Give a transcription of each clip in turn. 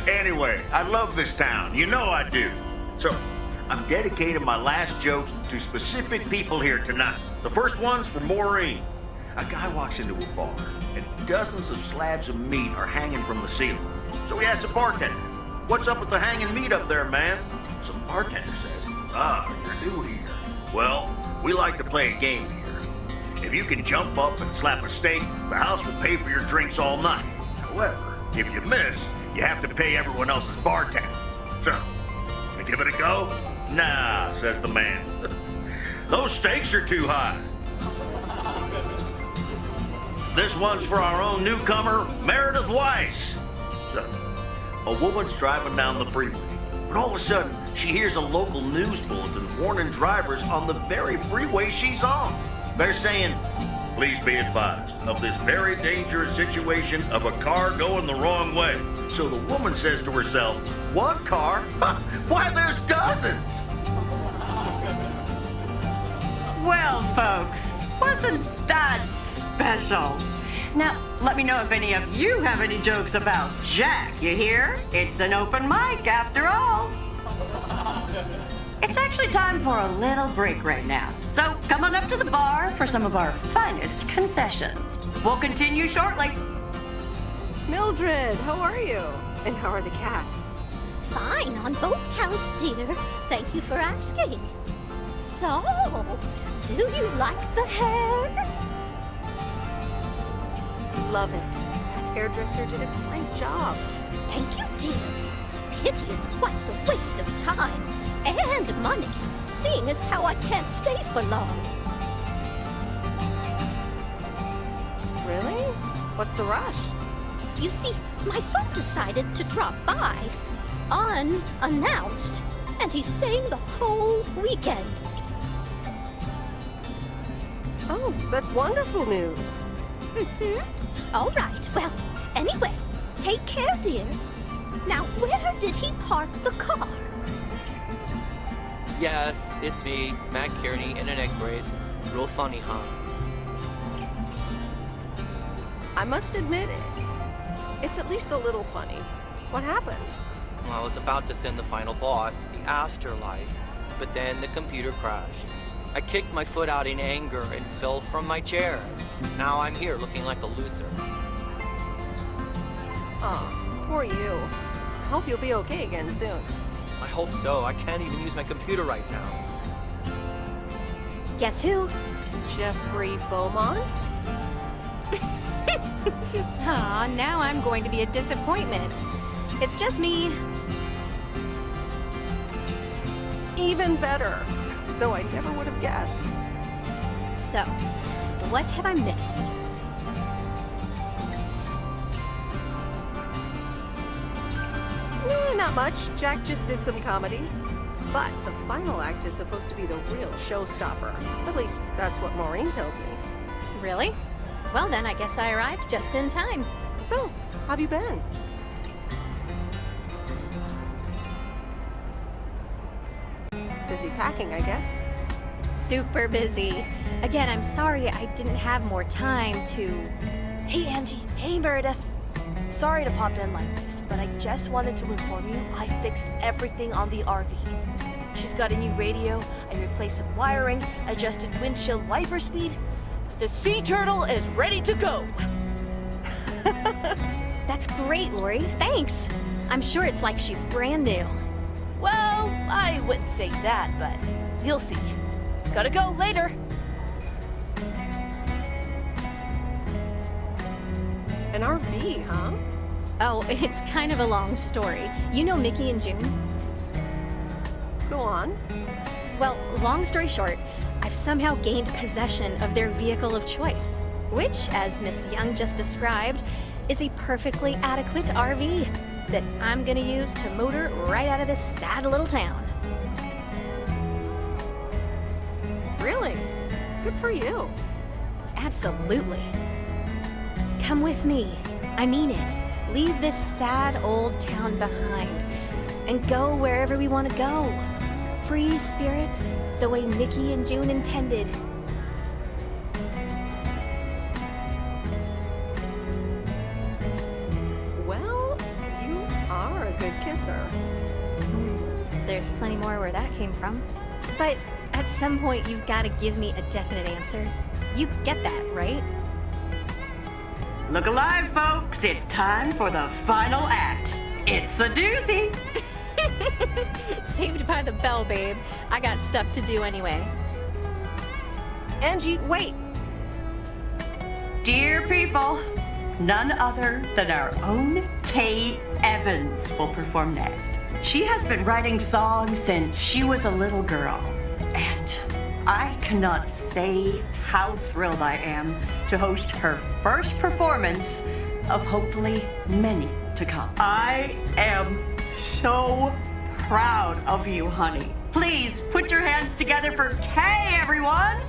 Anyway, I love this town. You know I do. So, I'm dedicating my last jokes to specific people here tonight. The first one's for Maureen. A guy walks into a bar, and dozens of slabs of meat are hanging from the ceiling. So he asks the bartender, "What's up with the hanging meat up there, man?" So the bartender says, "You're new here. Well, we like to play a game here. If you can jump up and slap a steak, the house will pay for your drinks all night. However, if you miss, you have to pay everyone else's bar tab. So, wanna give it a go?" "Nah," says the man. "Those stakes are too high." This one's for our own newcomer, Meredith Weiss. A woman's driving down the freeway, but all of a sudden, she hears a local news bulletin warning drivers on the very freeway she's on. They're saying, "Please be advised of this very dangerous situation of a car going the wrong way." So the woman says to herself, "One car? Why, there's dozens!" Well, folks, wasn't that special? Now, let me know if any of you have any jokes about Jack, you hear? It's an open mic after all. It's actually time for a little break right now. So come on up to the bar for some of our finest concessions. We'll continue shortly. Mildred, how are you? And how are the cats? Fine on both counts, dear. Thank you for asking. So, do you like the hair? Love it. That hairdresser did a great job. Thank you, dear. Pity it's quite the waste of time and money, seeing as how I can't stay for long. Really? What's the rush? You see, my son decided to drop by, unannounced, and he's staying the whole weekend. Oh, that's wonderful news. All right, well, anyway, take care, dear. Now, where did he park the car? Yes, it's me, Matt Kearney, in an egg brace. Real funny, huh? I must admit, it's at least a little funny. What happened? I was about to send the final boss to the afterlife, but then the computer crashed. I kicked my foot out in anger and fell from my chair. Now I'm here looking like a loser. Aw, poor you. I hope you'll be okay again soon. I hope so. I can't even use my computer right now. Guess who? Jeffrey Beaumont? Aw, now I'm going to be a disappointment. It's just me. Even better. Though I never would have guessed. So, what have I missed? Not much. Jack just did some comedy. But the final act is supposed to be the real showstopper. At least, that's what Maureen tells me. Really? Well then, I guess I arrived just in time. So, how have you been? Busy packing, I guess. Super busy. Again, I'm sorry I didn't have more time to... Hey Angie, hey Meredith. Sorry to pop in like this, but I just wanted to inform you I fixed everything on the RV. She's got a new radio, I replaced some wiring, adjusted windshield wiper speed. The sea turtle is ready to go! That's great, Lori. Thanks. I'm sure it's like she's brand new. Well, I wouldn't say that, but you'll see. Gotta go later. An RV, huh? Oh, it's kind of a long story. You know Mickey and June? Go on. Well, long story short, I've somehow gained possession of their vehicle of choice, which, as Miss Young just described, is a perfectly adequate RV that I'm gonna use to motor right out of this sad little town. Really? Good for you. Absolutely. Come with me. I mean it. Leave this sad old town behind and go wherever we want to go. Free spirits, the way Mickey and June intended. Well, you are a kisser. There's plenty more where that came from. But at some point, you've got to give me a definite answer. You get that, right? Look alive, folks. It's time for the final act. It's a doozy. Saved by the bell, babe. I got stuff to do anyway. Angie, wait! Dear people, none other than our own Kay Evans will perform next. She has been writing songs since she was a little girl, and I cannot say how thrilled I am to host her first performance of hopefully many to come. I am so proud of you, honey. Please put your hands together for Kay, everyone!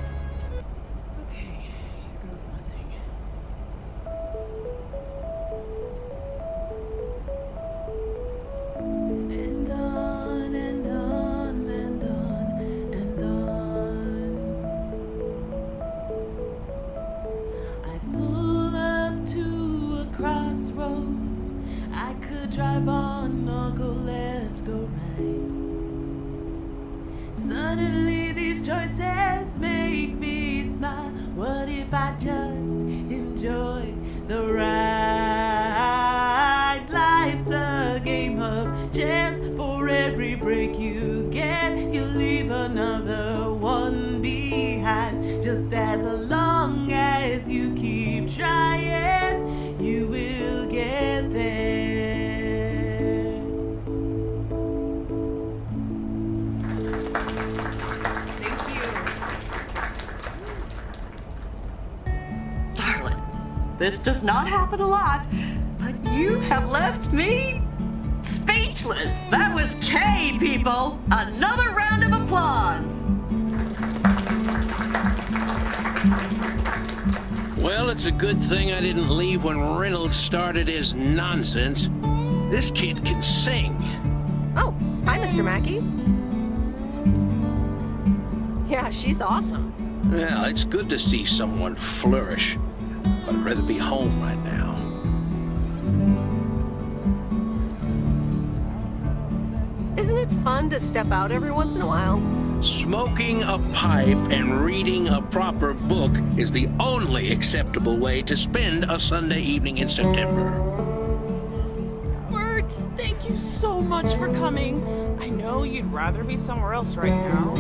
Okay, here goes nothing. And on and on and on and on. I pull up to a crossroads. I could drive on or go left, go right. Suddenly these choices make me smile. What if I just enjoy the ride? Life's a game of chance. For every break you get, you leave another one behind. Just as long as you keep trying, you will get there. This does not happen a lot, but you have left me speechless. That was Kay, people. Another round of applause. Well, it's a good thing I didn't leave when Reynolds started his nonsense. This kid can sing. Oh, hi, Mr. Mackey. Yeah, she's awesome. Well, it's good to see someone flourish. I'd rather be home right now. Isn't it fun to step out every once in a while? Smoking a pipe and reading a proper book is the only acceptable way to spend a Sunday evening in September. Bert, thank you so much for coming. I know you'd rather be somewhere else right now.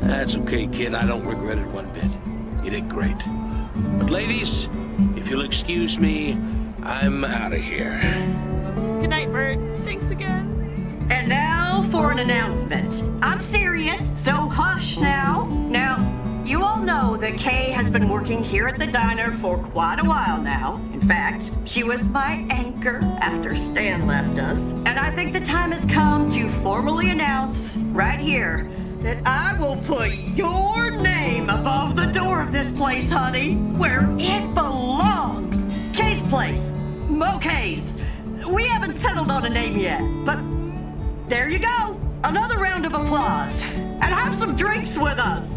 That's okay, kid. I don't regret it one bit. You did great. But ladies, if you'll excuse me, I'm out of here. Good night, Bert. Thanks again. And now for an announcement. I'm serious, so hush now. Now, you all know that Kay has been working here at the diner for quite a while now. In fact, she was my anchor after Stan left us. And I think the time has come to formally announce right here that I will put your name above the door of this place, honey, where it belongs. Kay's Place. Mo Kay's. We haven't settled on a name yet, but there you go. Another round of applause. And have some drinks with us.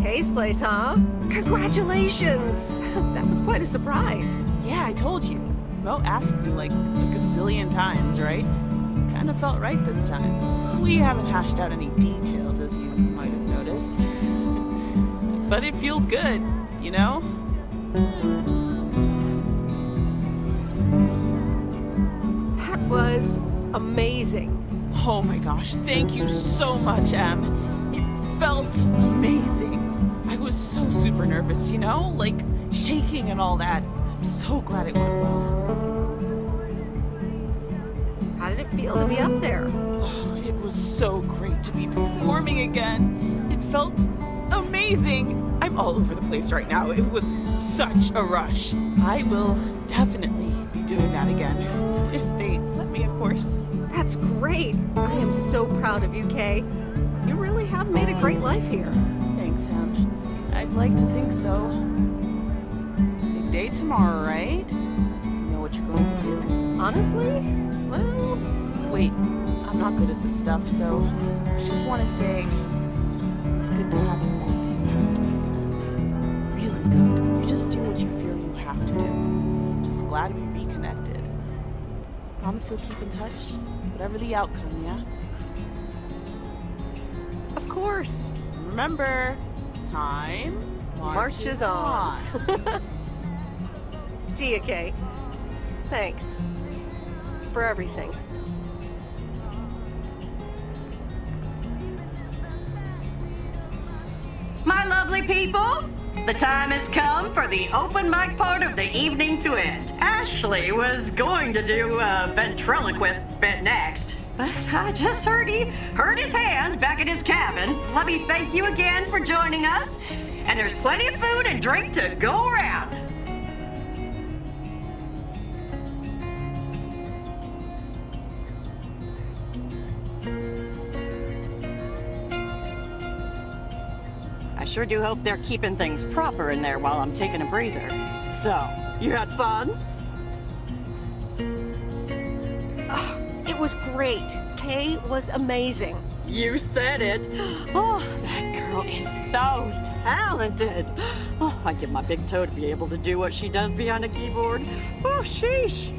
Kay's Place, huh? Congratulations! That was quite a surprise. Yeah, I told you. Mo asked me like a gazillion times, right? Kind of felt right this time. We haven't hashed out any details, as you might have noticed. But it feels good, you know? That was amazing. Oh my gosh, thank you so much, Em. It felt amazing. I was so super nervous, you know? Like, shaking and all that. I'm so glad it went well. How did it feel to be up there? Oh, it was so great to be performing again. It felt amazing. I'm all over the place right now. It was such a rush. I will definitely be doing that again. If they let me, of course. That's great. I am so proud of you, Kay. You really have made a great life here. Thanks, Em. I'd like to think so. Big day tomorrow, right? You know what you're going to do? Honestly? Well... Wait, I'm not good at this stuff, so I just want to say it's good to have you back these past weeks, Em. Really good. You just do what you feel you have to do. I'm just glad we reconnected. Promise you'll keep in touch, whatever the outcome, yeah? Of course. Remember, time Marches on. See ya, Kay. Thanks. For everything. My lovely people, the time has come for the open mic part of the evening to end. Ashley was going to do a ventriloquist bit next, but I just heard he hurt his hand back in his cabin. Let me thank you again for joining us, and there's plenty of food and drink to go around. I sure do hope they're keeping things proper in there while I'm taking a breather. So, you had fun? It was great. Kay was amazing. You said it. Oh, that girl is so talented. Oh, I'd give my big toe to be able to do what she does behind a keyboard. Oh, sheesh.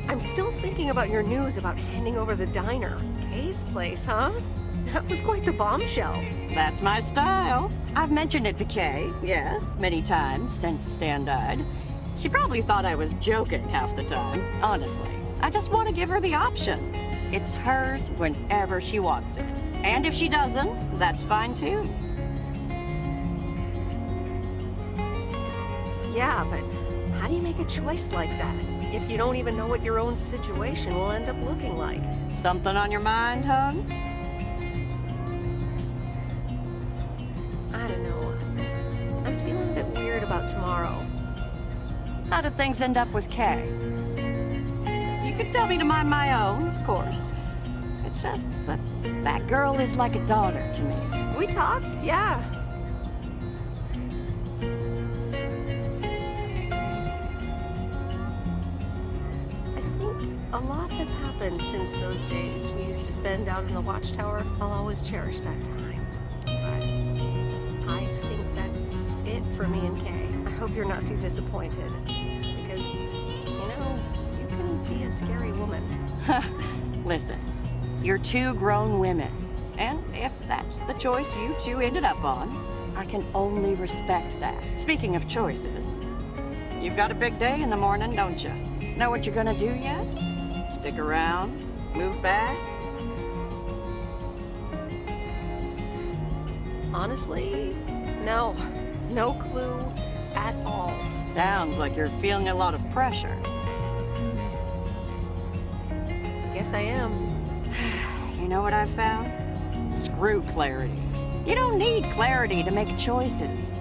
I'm still thinking about your news about handing over the diner. Kay's place, huh? That was quite the bombshell. That's my style. I've mentioned it to Kay, yes, many times since Stan died. She probably thought I was joking half the time, honestly. I just want to give her the option. It's hers whenever she wants it. And if she doesn't, that's fine too. Yeah, but how do you make a choice like that if you don't even know what your own situation will end up looking like? Something on your mind, hon? I don't know. I'm feeling a bit weird about tomorrow. How did things end up with Kay? You could tell me to mind my own, of course. It's just that that girl is like a daughter to me. We talked, yeah. I think a lot has happened since those days we used to spend out in the watchtower. I'll always cherish that time. But I think that's it for me and Kay. I hope you're not too disappointed. Because, you know, you can be a scary woman. Listen, you're two grown women. And if that's the choice you two ended up on, I can only respect that. Speaking of choices, you've got a big day in the morning, don't you? Know what you're gonna do yet? Stick around? Move back? Honestly, no. No clue at all. Sounds like you're feeling a lot of pressure. Guess I am. You know what I've found? Screw clarity. You don't need clarity to make choices.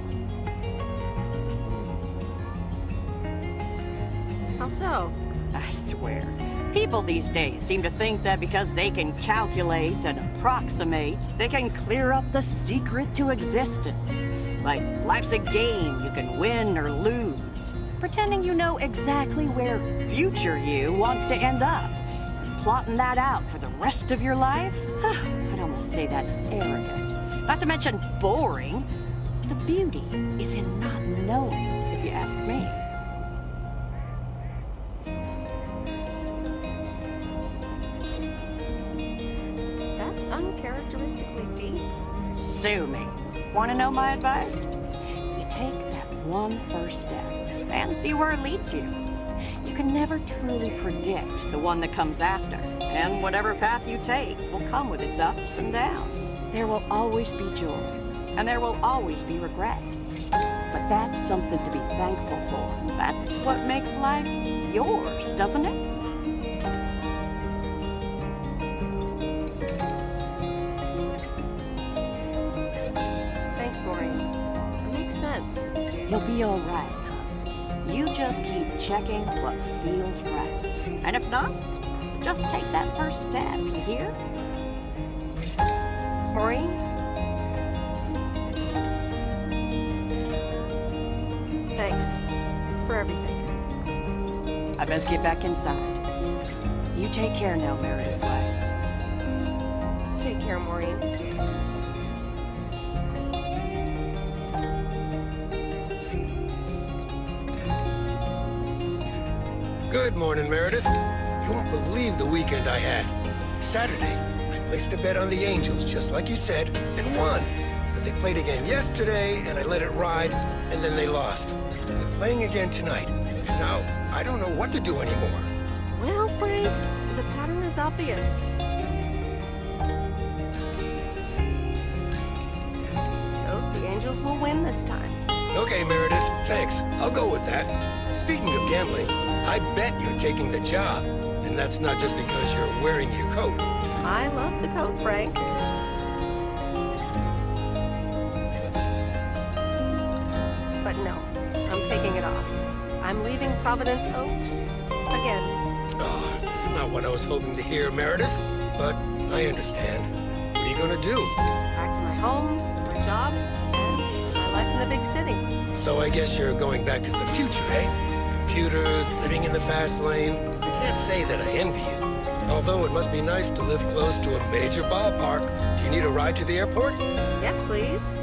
How so? I swear, people these days seem to think that because they can calculate and approximate, they can clear up the secret to existence. Like life's a game you can win or lose. Pretending you know exactly where future you wants to end up. Plotting that out for the rest of your life? I'd almost say that's arrogant. Not to mention boring. The beauty is in not knowing, if you ask me. That's uncharacteristically deep. Sue me. Want to know my advice? You take that one first step and see where it leads you. You can never truly predict the one that comes after, and whatever path you take will come with its ups and downs. There will always be joy, and there will always be regret. But that's something to be thankful for. That's what makes life yours, doesn't it? Thanks, Maureen. It makes sense. You'll be all right, huh? You just keep checking what feels right. And if not, just take that first step, you hear? Maureen? Thanks for everything. I best get back inside. You take care now, Meredith Weiss. Take care, Maureen. Good morning, Meredith. You won't believe the weekend I had. Saturday, I placed a bet on the Angels, just like you said, and won. But they played again yesterday, and I let it ride, and then they lost. They're playing again tonight, and now I don't know what to do anymore. Well, Frank, the pattern is obvious. So the Angels will win this time. Okay, Meredith, thanks. I'll go with that. Speaking of gambling, I bet you're taking the job. And that's not just because you're wearing your coat. I love the coat, Frank. But no, I'm taking it off. I'm leaving Providence Oaks again. Oh, that's not what I was hoping to hear, Meredith. But I understand. What are you gonna do? Back to my home, my job, and my life in the big city. So I guess you're going back to the future, eh? Computers, living in the fast lane. Can't say that I envy you. Although it must be nice to live close to a major ballpark. Do you need a ride to the airport? Yes, please.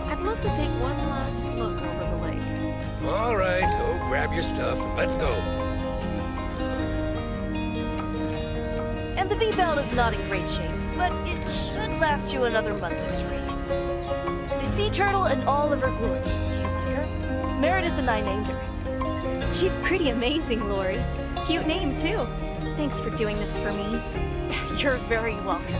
I'd love to take one last look over the lake. All right, go grab your stuff and let's go. And the V-belt is not in great shape, but it should last you another month or 3. The sea turtle in all of her glory. Do you like her? Meredith and I named her. She's pretty amazing, Lori. Cute name, too. Thanks for doing this for me. You're very welcome.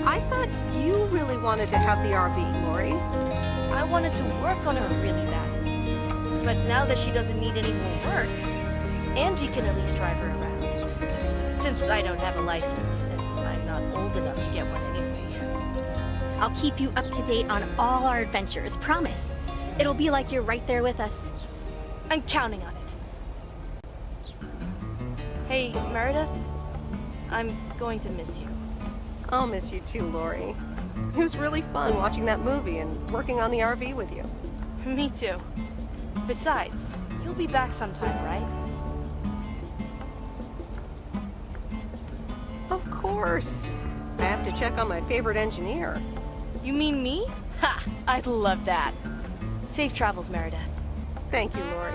I thought you really wanted to have the RV, Lori. I wanted to work on her really badly. But now that she doesn't need any more work, Angie can at least drive her around. Since I don't have a license, and I'm not old enough to get one anyway. I'll keep you up to date on all our adventures, promise. It'll be like you're right there with us. I'm counting on it. Hey, Meredith, I'm going to miss you. I'll miss you too, Lori. It was really fun watching that movie and working on the RV with you. Me too. Besides, you'll be back sometime, right? Of course. I have to check on my favorite engineer. You mean me? Ha! I'd love that. Safe travels, Meredith. Thank you, Lori.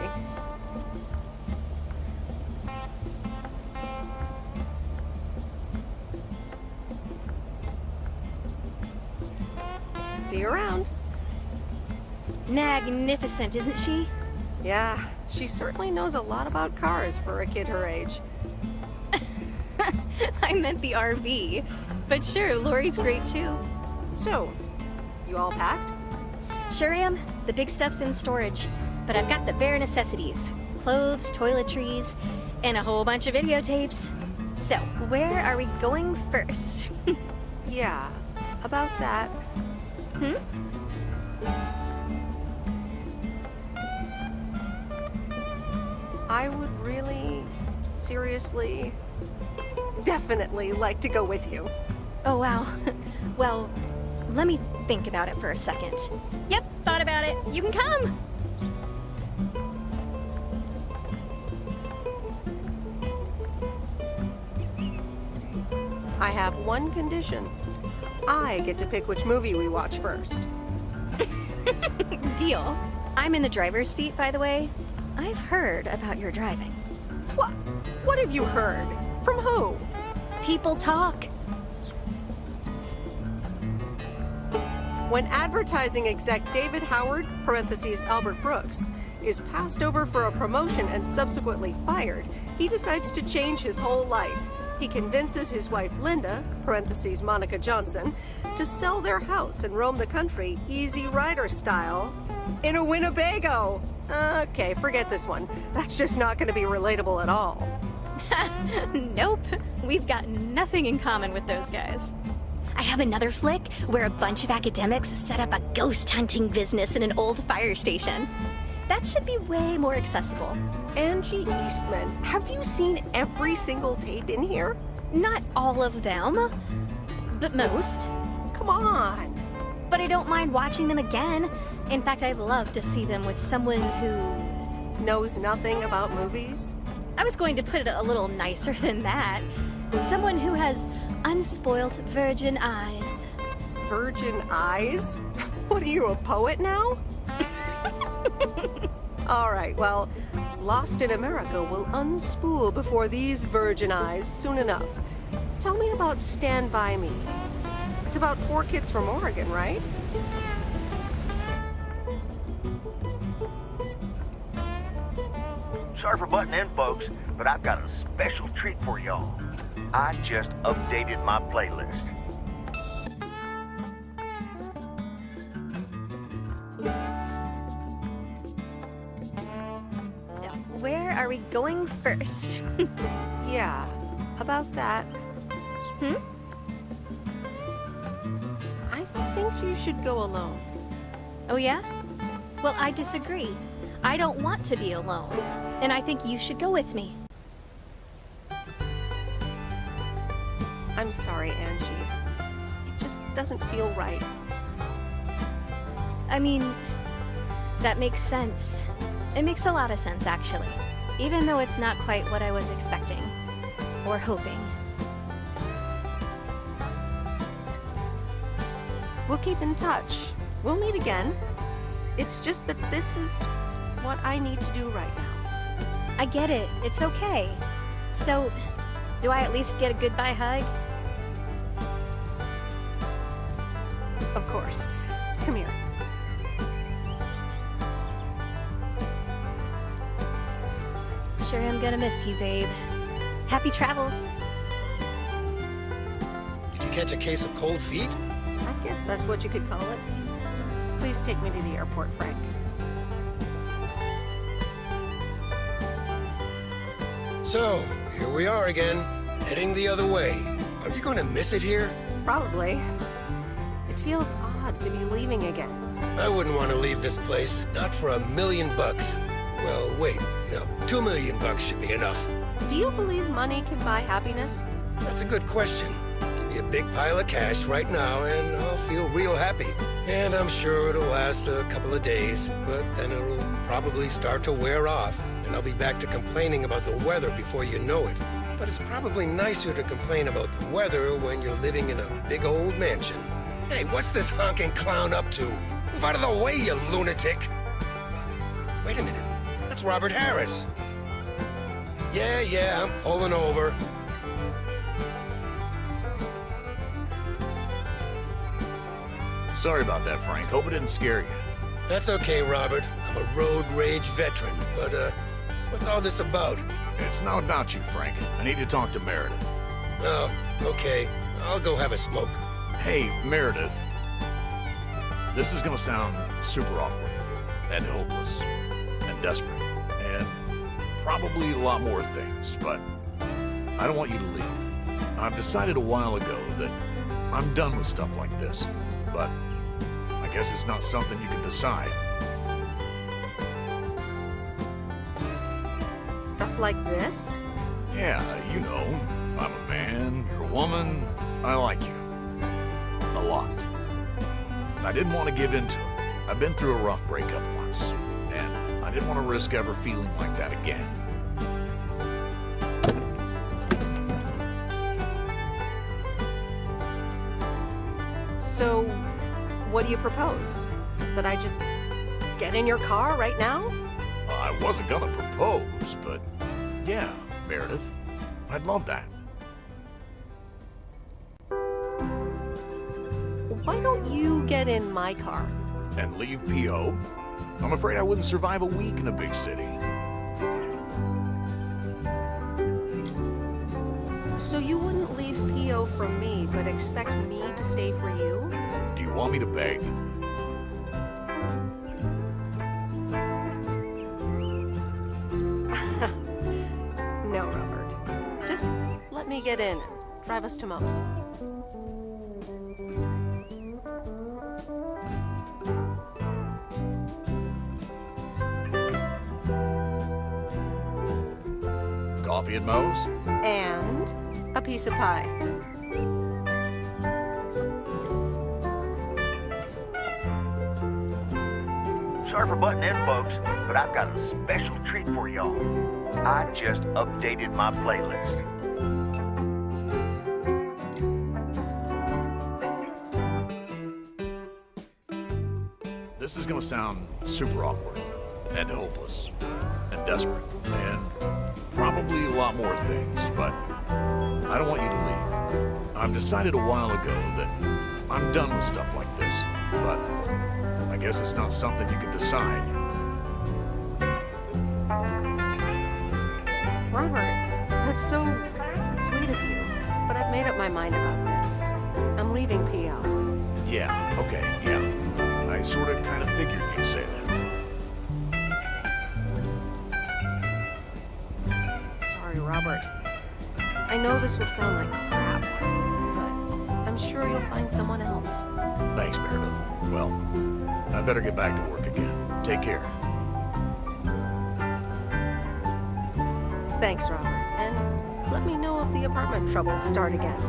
See you around. Magnificent, isn't she? Yeah, she certainly knows a lot about cars for a kid her age. I meant the RV. But sure, Lori's great too. So, you all packed? Sure am. The big stuff's in storage. But I've got the bare necessities. Clothes, toiletries, and a whole bunch of videotapes. So, where are we going first? Yeah, about that. I would really, seriously, definitely like to go with you. Oh, wow. Well, let me think about it for a second. Yep, thought about it. You can come. I have one condition. I get to pick which movie we watch first. Deal. I'm in the driver's seat, by the way. I've heard about your driving. What? What have you heard? From who? People talk. When advertising exec David Howard, parentheses Albert Brooks, is passed over for a promotion and subsequently fired, he decides to change his whole life. He convinces his wife Linda, parentheses Monica Johnson, to sell their house and roam the country Easy Rider style in a Winnebago. Okay, forget this one. That's just not going to be relatable at all. Nope. We've got nothing in common with those guys. I have another flick where a bunch of academics set up a ghost hunting business in an old fire station. That should be way more accessible. Angie Eastman, have you seen every single tape in here? Not all of them, but most. Come on. But I don't mind watching them again. In fact, I'd love to see them with someone who knows nothing about movies? I was going to put it a little nicer than that. Someone who has unspoilt virgin eyes. Virgin eyes? What are you, a poet now? All right, well, Lost in America will unspool before these virgin eyes soon enough. Tell me about Stand By Me. It's about 4 kids from Oregon, right? Sorry for butting in, folks, but I've got a special treat for y'all. I just updated my playlist. So, where are we going first? Yeah, about that. I think you should go alone. Oh, yeah? Well, I disagree. I don't want to be alone, and I think you should go with me. I'm sorry, Angie. It just doesn't feel right. I mean, that makes sense. It makes a lot of sense, actually. Even though it's not quite what I was expecting. Or hoping. We'll keep in touch. We'll meet again. It's just that this is what I need to do right now. I get it. It's okay. So, do I at least get a goodbye hug? Of course. Come here. Sure am gonna miss you, babe. Happy travels. Did you catch a case of cold feet? I guess that's what you could call it. Please take me to the airport, Frank. So, here we are again, heading the other way. Are you gonna miss it here? Probably. It feels odd to be leaving again. I wouldn't want to leave this place, not for $1 million. Well, wait, no, $2 million should be enough. Do you believe money can buy happiness? That's a good question. Give me a big pile of cash right now and I'll feel real happy. And I'm sure it'll last a couple of days, but then it'll probably start to wear off, and I'll be back to complaining about the weather before you know it. But it's probably nicer to complain about the weather when you're living in a big old mansion. Hey, what's this honking clown up to? Move out of the way, you lunatic! Wait a minute, that's Robert Harris. Yeah, I'm pulling over. Sorry about that, Frank. Hope it didn't scare you. That's okay, Robert. I'm a road rage veteran, but, what's all this about? It's not about you, Frank. I need to talk to Meredith. Oh, okay. I'll go have a smoke. Hey, Meredith. This is gonna sound super awkward, and hopeless, and desperate, and probably a lot more things, but I don't want you to leave. I've decided a while ago that I'm done with stuff like this, but I guess it's not something you can decide. Stuff like this? Yeah, you know, I'm a man, you're a woman, I like you. A lot. I didn't want to give in to it. I've been through a rough breakup once, and I didn't want to risk ever feeling like that again. So, what do you propose? That I just get in your car right now? I wasn't gonna propose, but yeah, Meredith, I'd love that. Why don't you get in my car? And leave P.O.? I'm afraid I wouldn't survive a week in a big city. So you wouldn't leave P.O. for me, but expect me to stay for you? Do you want me to beg? No, Robert. Just let me get in and drive us to Mo's. Coffee at Mo's? And a piece of pie. Sorry for butting in, folks, but I've got a special treat for y'all. I just updated my playlist. This is gonna sound super awkward, and hopeless and desperate and probably a lot more things, but I don't want you to leave. I've decided a while ago that I'm done with stuff like this, but I guess it's not something you can decide. Robert, that's so sweet of you, but I've made up my mind about this. I'm leaving PO. Yeah, okay, yeah. I sort of kind of figured you'd say that. Sorry, Robert. I know this will sound like crap, but I'm sure you'll find someone else. Thanks, Meredith. Well, I better get back to work again. Take care. Thanks, Robert. And let me know if the apartment troubles start again.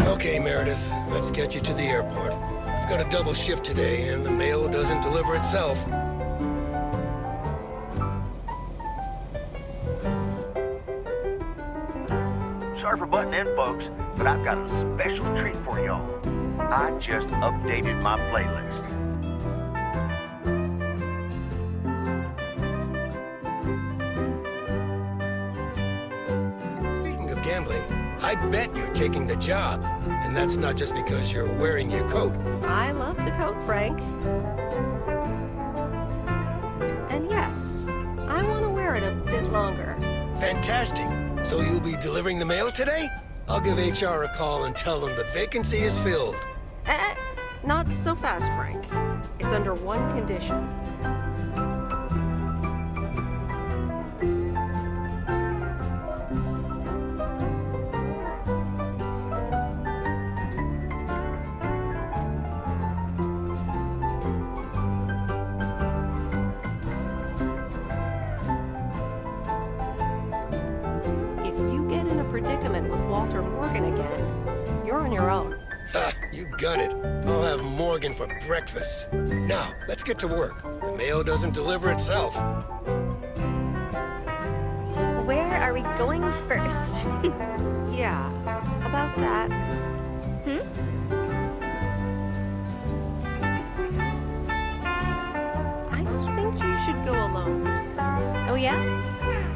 Okay, Meredith, let's get you to the airport. I've got a double shift today, and the mail doesn't deliver itself. Sorry for butting in, folks, but I've got a special treat for y'all. I just updated my playlist. Speaking of gambling, I bet you're taking the job. And that's not just because you're wearing your coat. I love the coat, Frank. And yes, I want to wear it a bit longer. Fantastic. So you'll be delivering the mail today? I'll give HR a call and tell them the vacancy is filled. Not so fast, Frank. It's under one condition. If you get in a predicament with Walter Morgan again, you're on your own. Ha, you got it. I'll have Morgan for breakfast. Now, let's get to work. The mail doesn't deliver itself. Where are we going first? Yeah, about that. I think you should go alone. Oh, yeah?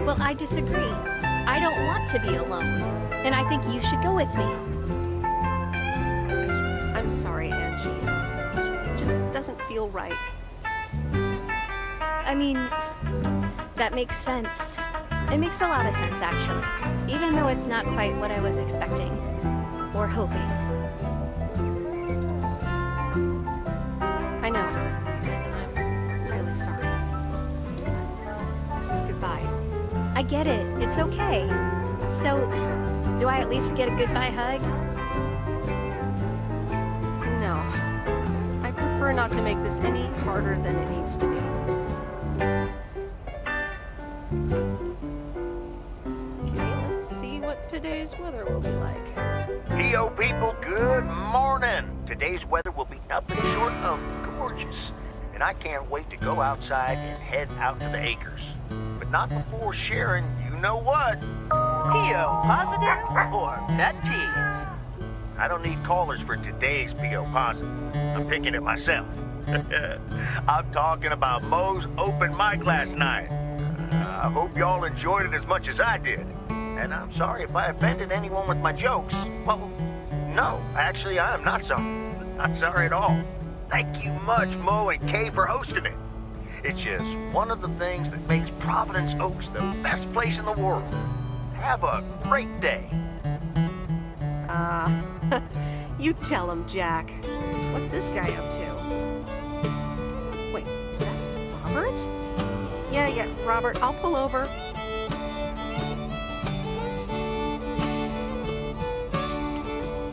Well, I disagree. I don't want to be alone. And I think you should go with me. I'm sorry, Angie. It just doesn't feel right. I mean, that makes sense. It makes a lot of sense, actually. Even though it's not quite what I was expecting. Or hoping. I know. And I'm really sorry. This is goodbye. I get it. It's okay. So, do I at least get a goodbye hug? No. I prefer not to make this any harder than it needs to be. Okay, let's see what today's weather will be like. PO people, good morning. Today's weather will be nothing short of gorgeous. And I can't wait to go outside and head out to the acres. But not before sharing, you know what? PO positive or pet peeves? I don't need callers for today's PO positive. I'm picking it myself. I'm talking about Mo's open mic last night. I hope y'all enjoyed it as much as I did. And I'm sorry if I offended anyone with my jokes. Well, no, actually, I am not sorry. Not sorry at all. Thank you much, Mo and Kay, for hosting it. It's just one of the things that makes Providence Oaks the best place in the world. Have a great day. You tell him, Jack. What's this guy up to? Wait, is that Robert? Yeah, Robert, I'll pull over.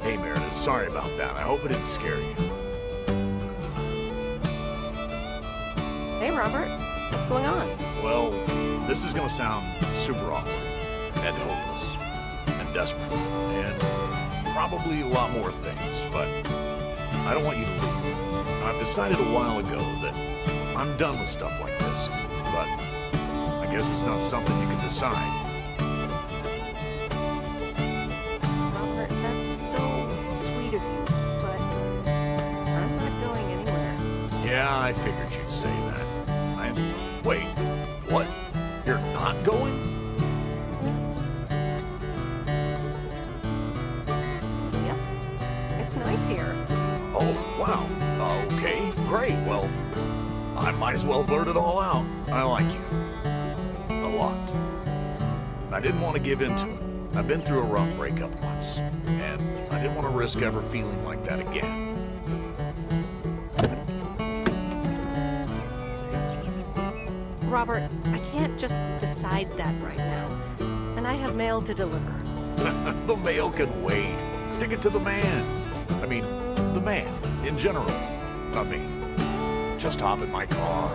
Hey, Meredith, sorry about that. I hope it didn't scare you. Hey, Robert, what's going on? Well, this is gonna sound super awkward and hopeless and desperate and probably a lot more things, but I don't want you to leave. I've decided a while ago that I'm done with stuff like this, but I guess it's not something you can decide. Robert, that's so sweet of you, but I'm not going anywhere. Yeah, I figured you'd say that. Wait, what? You're not going? Yep. It's nice here. Oh, wow. Okay, great. Well, I might as well blurt it all out. I like you. A lot. I didn't want to give in to it. I've been through a rough breakup once, and I didn't want to risk ever feeling like that again. Robert, I can't just decide that right now. And I have mail to deliver. The mail can wait. Stick it to the man. I mean, the man, in general. Not me. Just hop in my car.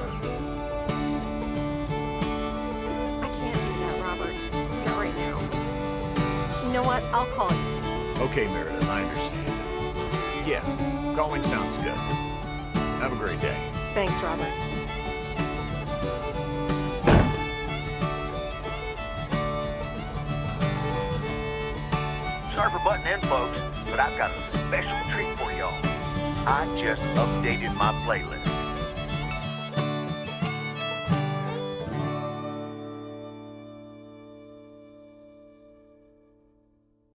I can't do that, Robert. Not right now. You know what? I'll call you. Okay, Meredith, I understand. Yeah, calling sounds good. Have a great day. Thanks, Robert. Sorry for butting in, folks, but I've got a special treat for y'all. I just updated my playlist.